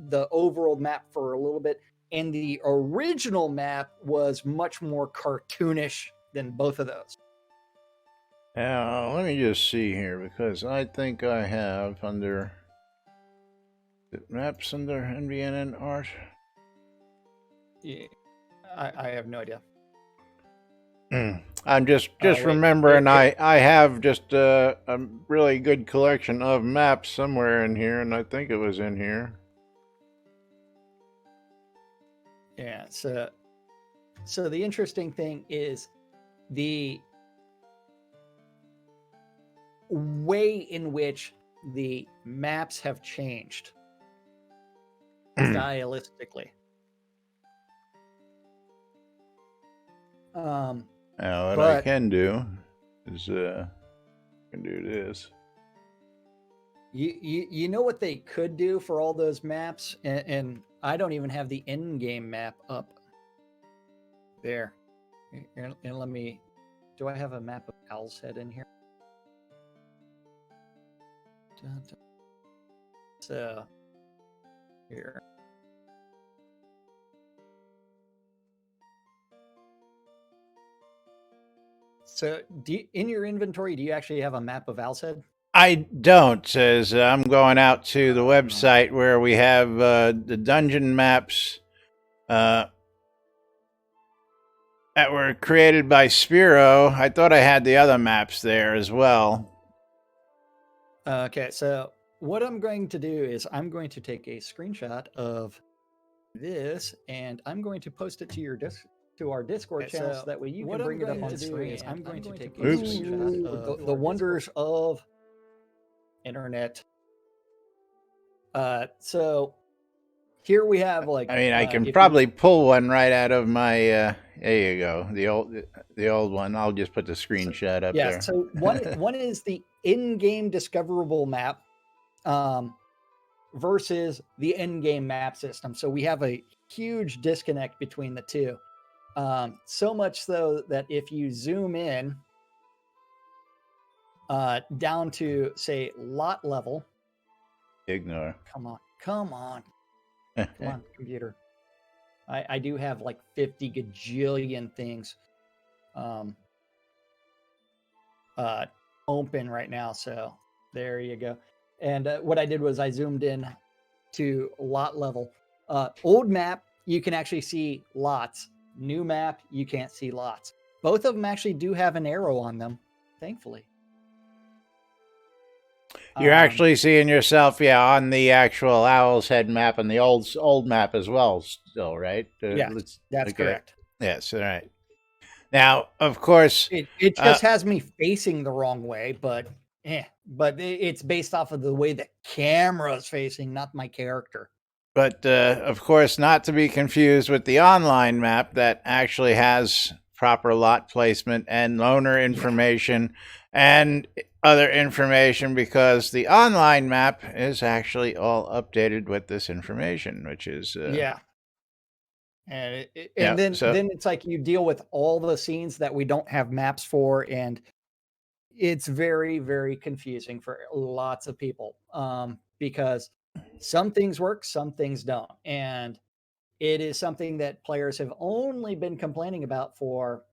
C: the overall map for a little bit. And the original map was much more cartoonish than both of those.
A: Now, let me just see here, because I think I have under maps under NBNN art.
C: Yeah, I have no idea.
A: I'm just
C: wait.
A: remembering
C: Here.
A: I have just a really good collection of maps somewhere in here, and I think it was in here.
C: Yeah, so the interesting thing is the way in which the maps have changed stylistically.
A: Now, what I
C: but
A: can do is I can do this.
C: you know what they could do for all those maps, and I don't even have the end game map up there. And let me. Do I have a map of Owl's Head in here? So here. So in your inventory, do you actually have a map of Owl's Head?
A: I don't, as I'm going out to the website where we have the dungeon maps that were created by Spiro. I thought I had the other maps there as well.
C: Okay, so what I'm going to do is I'm going to take a screenshot of this, and I'm going to post it to our Discord channel, so that way you can bring it up on screen. I'm going to take a screenshot of the wonders of internet. So here we have like.
A: I mean, I can probably pull one right out of my. There you go, the old one. I'll just put the screenshot up there.
C: Yeah. So one is the in-game discoverable map, versus the in-game map system. So we have a huge disconnect between the two. So much so that if you zoom in down to, say, lot level.
A: Ignore.
C: Come on, computer. I do have like 50 gajillion things open right now. So there you go. And what I did was I zoomed in to lot level. Old map, you can actually see lots. New map, you can't see lots. Both of them actually do have an arrow on them, thankfully.
A: You're actually seeing yourself, on the actual Owl's Head map and the old map as well, still, right?
C: Yeah, that's correct.
A: Yes, all right. Now, of course,
C: it just has me facing the wrong way, but it's based off of the way the camera's facing, not my character.
A: But of course, not to be confused with the online map that actually has proper lot placement and loaner information and other information, because the online map is actually all updated with this information, which is
C: and then it's like you deal with all the scenes that we don't have maps for, and it's very, very confusing for lots of people, because some things work, some things don't, and it is something that players have only been complaining about for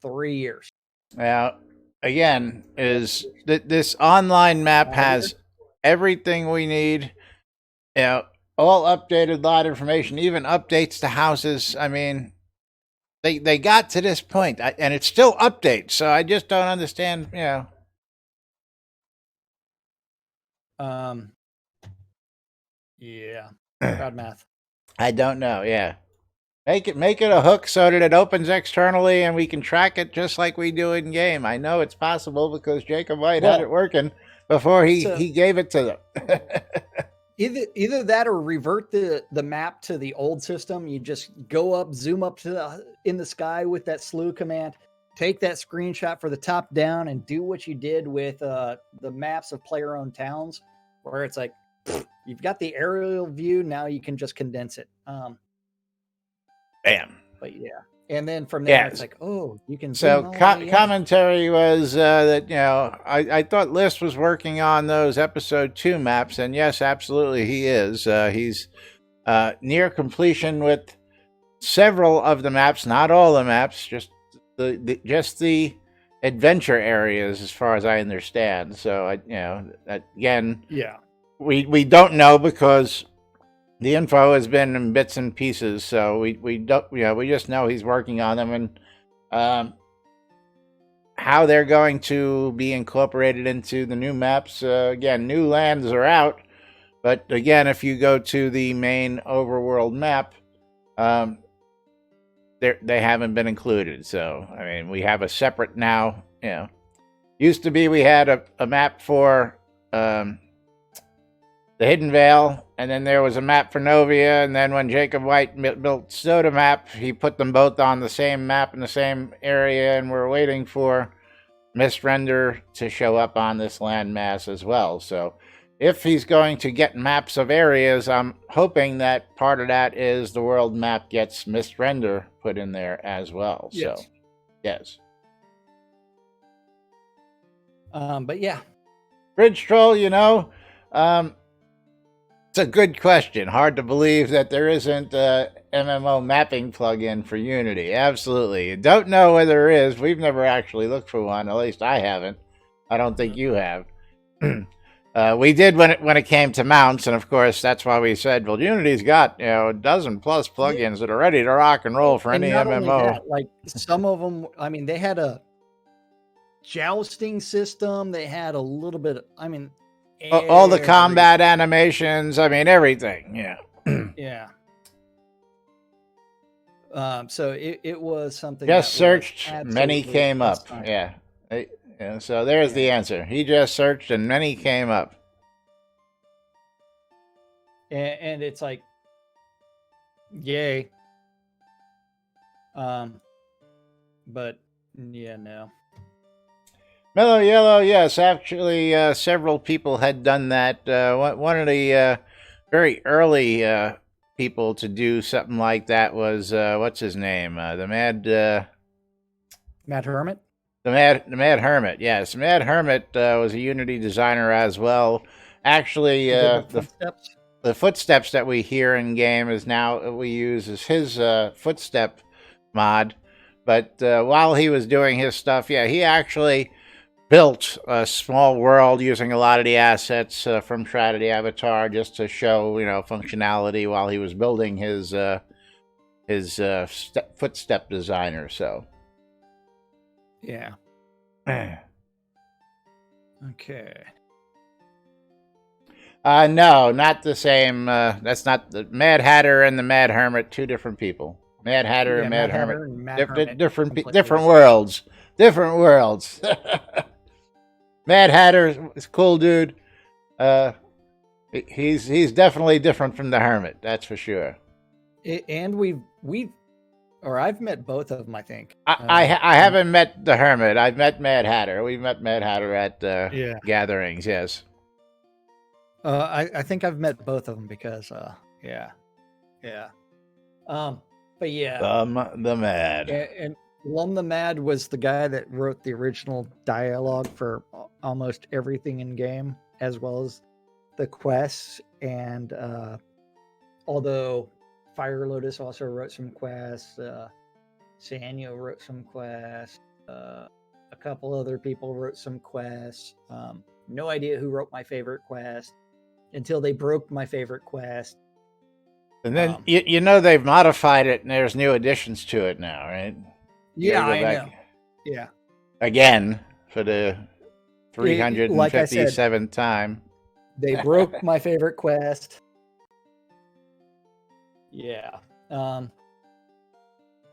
C: 3 years.
A: Now, again, is that this online map has everything we need, all updated lot information, even updates to houses. I mean, they got to this point, and it still updates, so I just don't understand,
C: Yeah. Proud math.
A: I don't know, Make it a hook so that it opens externally and we can track it just like we do in game. I know it's possible because Jacob White had it working before he gave it to them.
C: Either that or revert the map to the old system. You just go up, zoom up in the sky with that slew command, take that screenshot for the top down and do what you did with the maps of player-owned towns, where it's like you've got the aerial view, now you can just condense it.
A: Bam.
C: But yeah, and then from there it's like, oh, you can.
A: So commentary was that I thought List was working on those episode 2 maps, and yes, absolutely he is. He's near completion with several of the maps, not all the maps, just the adventure areas, as far as I understand. So again,
C: yeah,
A: we don't know because the info has been in bits and pieces. So we don't, we just know he's working on them, and how they're going to be incorporated into the new maps. Again, new lands are out, but again, if you go to the main overworld map, they haven't been included. So, I mean, we have a separate now, used to be we had a map for the Hidden Vale, and then there was a map for Novia, and then when Jacob White built Soda Map, he put them both on the same map in the same area, and we're waiting for Mistrender to show up on this landmass as well. So if he's going to get maps of areas, I'm hoping that part of that is the world map gets Mistrender put in there as well.
C: Yes.
A: So, yes.
C: But yeah.
A: Bridge Troll, it's a good question. Hard to believe that there isn't a MMO mapping plugin for Unity. Absolutely. Don't know whether there is. We've never actually looked for one. At least I haven't. I don't think you have. We did when it came to mounts, and of course that's why we said, well, Unity's got a dozen plus plugins that are ready to rock and roll for any MMO.
C: That, like some of them, I mean, they had a jousting system. They had a little bit of, I mean,
A: all the combat animations. I mean, everything. Yeah.
C: Yeah. So it was something.
A: Just searced, many came up.
C: Time.
A: Yeah. So there's the answer. He just searched and many came up.
C: And it's like, yay. But yeah, no.
A: Mellow Yellow, yes. Actually, several people had done that. One of the very early people to do something like that was, what's his name? The Mad
C: Hermit?
A: The Mad Hermit, yes. Mad Hermit was a Unity designer as well. Actually, the footsteps that we hear in game is now we use as his footstep mod. But while he was doing his stuff, he actually built a small world using a lot of the assets from Shroud the Avatar just to show functionality while he was building his footstep designer. So.
C: Yeah. Okay.
A: No, not the same. That's not the Mad Hatter and the Mad Hermit. Two different people. Mad Hatter and Mad Hermit. Different worlds. Different worlds. Mad Hatter is a cool dude. He's definitely different from the Hermit. That's for sure.
C: And I've met both of them, I think.
A: I haven't met the Hermit. I've met Mad Hatter. We've met Mad Hatter at gatherings, yes.
C: I think I've met both of them because, yeah. But yeah.
A: The Mad.
C: And Lum the Mad was the guy that wrote the original dialogue for almost everything in game, as well as the quests. And although Fire Lotus also wrote some quests. Sanyo wrote some quests. A couple other people wrote some quests. No idea who wrote my favorite quest until they broke my favorite quest.
A: And then they've modified it, and there's new additions to it now, right?
C: Yeah, I know. Yeah.
A: Again for the 357th time.
C: They broke my favorite quest. Yeah.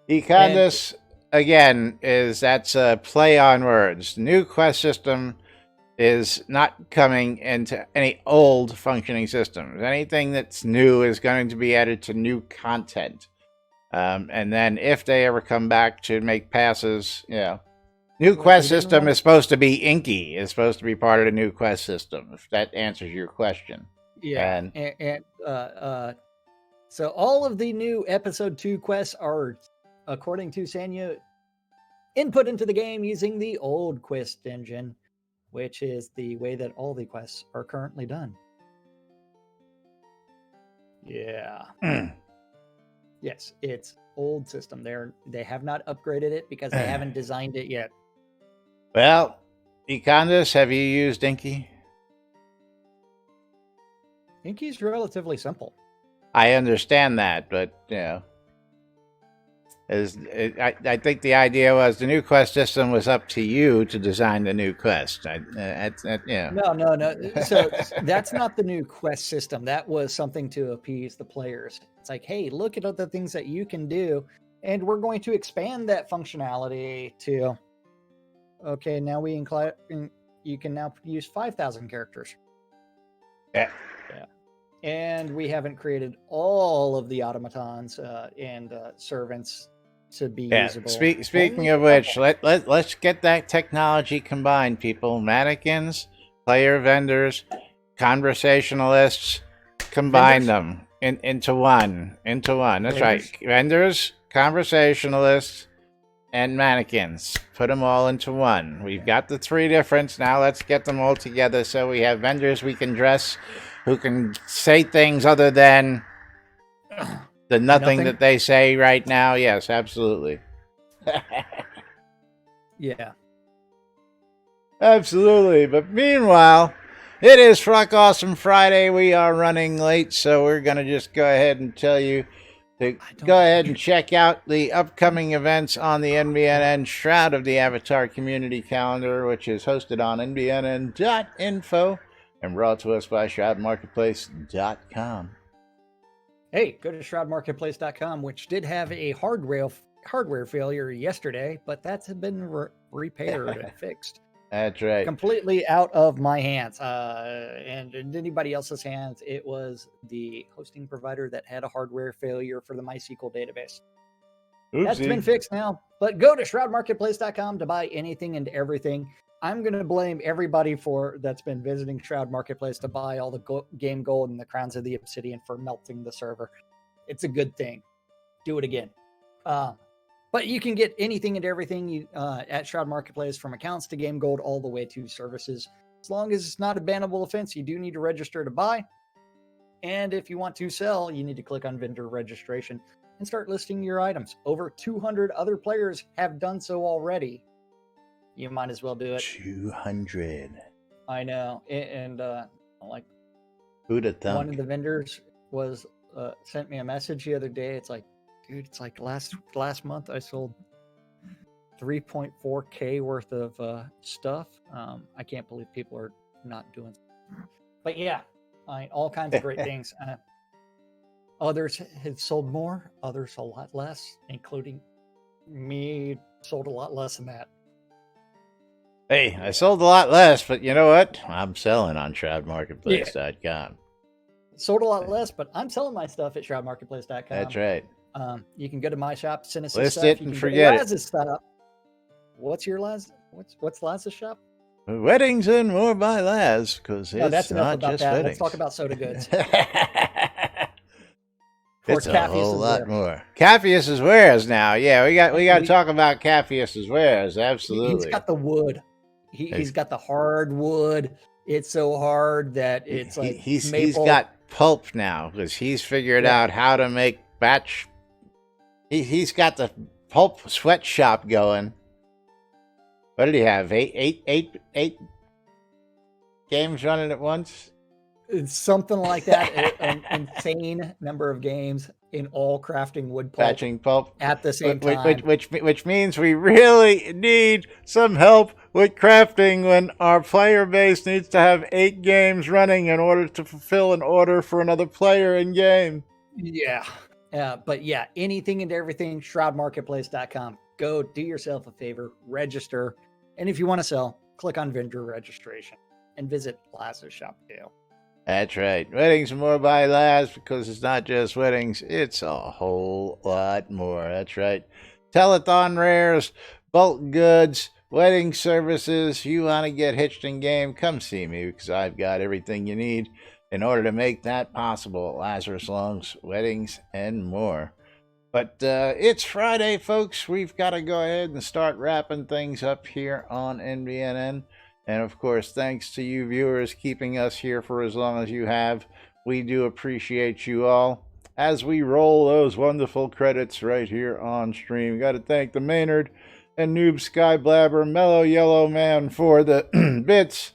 A: Econdis, again, that's a play on words. New quest system is not coming into any old functioning systems. Anything that's new is going to be added to new content. And then if they ever come back to make passes, New
C: What
A: quest
C: we didn't
A: system
C: want-
A: is supposed to be inky. It's supposed to be part of the new quest system. If that answers your question.
C: Yeah, so all of the new episode 2 quests are, according to Sanya, input into the game using the old quest engine, which is the way that all the quests are currently done. Yeah. Yes, it's old system. They have not upgraded it because they haven't designed it yet.
A: Well, Econdas, have you used Inky?
C: Inky's relatively simple.
A: I understand that, but you know, I think the idea was the new quest system was up to you to design the new quest. Yeah.
C: No. So that's not the new quest system. That was something to appease the players. It's like, hey, look at all the things that you can do, and we're going to expand that functionality to. Okay, now you can now use 5,000 characters.
A: Yeah.
C: And we haven't created all of the automatons and servants to be usable.
A: Speaking of which, let's get that technology combined, people. Mannequins, player vendors, conversationalists, combine them into one. That's right. Vendors, conversationalists, and mannequins. Put them all into one. We've got the 3 difference. Now let's get them all together so we have vendors we can dress who can say things other than the nothing that they say right now. Yes, absolutely.
C: Yeah.
A: Absolutely. But meanwhile, it is Fruck Awesome Friday. We are running late, so we're going to just go ahead and tell you to go ahead and check out the upcoming events on the NBNN Shroud of the Avatar Community Calendar, which is hosted on nbnn.info and brought to us by shroudmarketplace.com.
C: Hey, go to shroudmarketplace.com, which did have a hardware failure yesterday, but that's been repaired and fixed.
A: That's right.
C: Completely out of my hands and in anybody else's hands. It was the hosting provider that had a hardware failure for the MySQL database. Oopsie. That's been fixed now, but go to shroudmarketplace.com to buy anything and everything. I'm going to blame everybody that's been visiting Shroud Marketplace to buy all the game gold and the crowns of the obsidian for melting the server. It's a good thing. Do it again. But you can get anything and everything at Shroud Marketplace, from accounts to game gold all the way to services. As long as it's not a bannable offense, you do need to register to buy. And if you want to sell, you need to click on vendor registration and start listing your items. Over 200 other players have done so already. You might as well do it.
A: 200.
C: I know. And like,
A: who'd have thunk?
C: One of the vendors was sent me a message the other day. It's like, dude, it's like last month I sold 3.4K worth of stuff. I can't believe people are not doing. But yeah, all kinds of great things. Others had sold more, others a lot less, including me. Sold a lot less than that.
A: Hey, I sold a lot less, but you know what? I'm selling on shroudmarketplace.com.
C: Yeah. Sold a lot less, but I'm selling my stuff at shroudmarketplace.com.
A: That's right.
C: You can go to my shop, send us some
A: List
C: stuff.
A: it
C: you
A: and
C: can
A: forget
C: go to Laz's shop. What's your Laz? What's Laz's shop?
A: Weddings and more by Laz, because it's
C: that's enough
A: not
C: about
A: just
C: that.
A: weddings.
C: Let's talk about soda goods.
A: It's a whole lot more. Capheus's wares now. Yeah, we got to talk about Capheus's wares. Absolutely.
C: He's got the wood. He's got the hard wood. It's so hard that it's like
A: he's
C: maple.
A: got pulp now because he's figured out how to make batch. He's got the pulp sweatshop going. What did he have? Eight games running at once?
C: It's something like that. An insane number of games in all crafting wood pulp.
A: Batching pulp
C: at the same time.
A: Which means we really need some help with crafting when our player base needs to have 8 games running in order to fulfill an order for another player in game.
C: Yeah. But yeah, anything and everything, shroudmarketplace.com. Go do yourself a favor, register. And if you want to sell, click on vendor registration and visit Laz's shop too.
A: That's right. Weddings and more by Laz, because it's not just weddings, it's a whole lot more. That's right. Telethon rares, bulk goods, wedding services, you want to get hitched in game, come see me because I've got everything you need in order to make that possible. Lazarus Long's Weddings and more. But it's Friday, folks. We've got to go ahead and start wrapping things up here on NBNN. And of course, thanks to you viewers keeping us here for as long as you have. We do appreciate you all. As we roll those wonderful credits right here on stream, got to thank the Maynard and Noob Skyblabber, Mellow Yellow Man for the bits,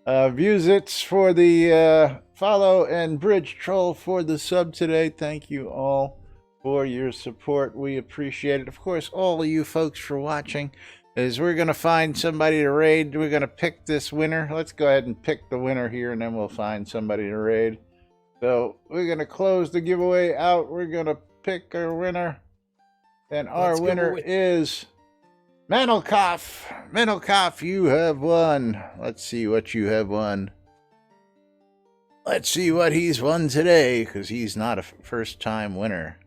A: Viewsits for the follow, and Bridge Troll for the sub today. Thank you all for your support. We appreciate it. Of course, all of you folks for watching. As we're going to find somebody to raid, we're going to pick this winner. Let's go ahead and pick the winner here, and then we'll find somebody to raid. So we're going to close the giveaway out. We're going to pick our winner. And our winner is Manelkoff. Manelkoff, you have won. Let's see what you have won. Let's see what he's won today, because he's not a first-time winner.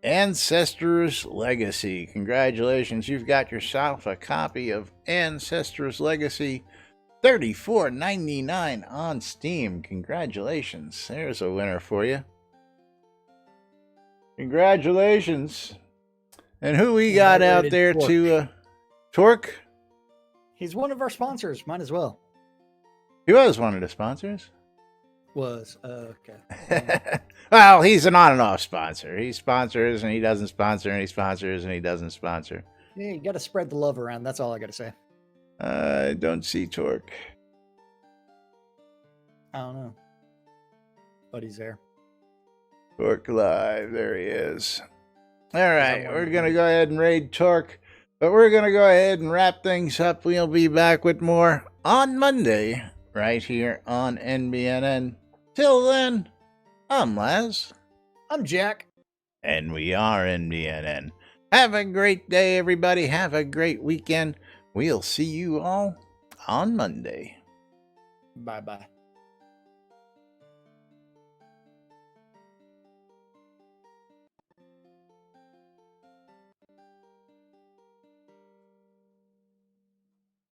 A: Ancestors Legacy. Congratulations, you've got yourself a copy of Ancestors Legacy. $34.99 on Steam. Congratulations. There's a winner for you. Congratulations. And who we got out there to Torque?
C: He's one of our sponsors. Might as well.
A: He was one of the sponsors.
C: Okay.
A: Well, he's an on and off sponsor. He sponsors and he doesn't sponsor, and he sponsors and he doesn't sponsor.
C: Yeah, you got to spread the love around. That's all I got to say.
A: I don't see Torque.
C: I don't know. But he's there.
A: Torque Live. There he is. All right. We're going to go ahead and raid Torque. But we're going to go ahead and wrap things up. We'll be back with more on Monday right here on NBNN. Till then, I'm Laz.
C: I'm Jack.
A: And we are NBNN. Have a great day, everybody. Have a great weekend. We'll see you all on Monday.
C: Bye-bye.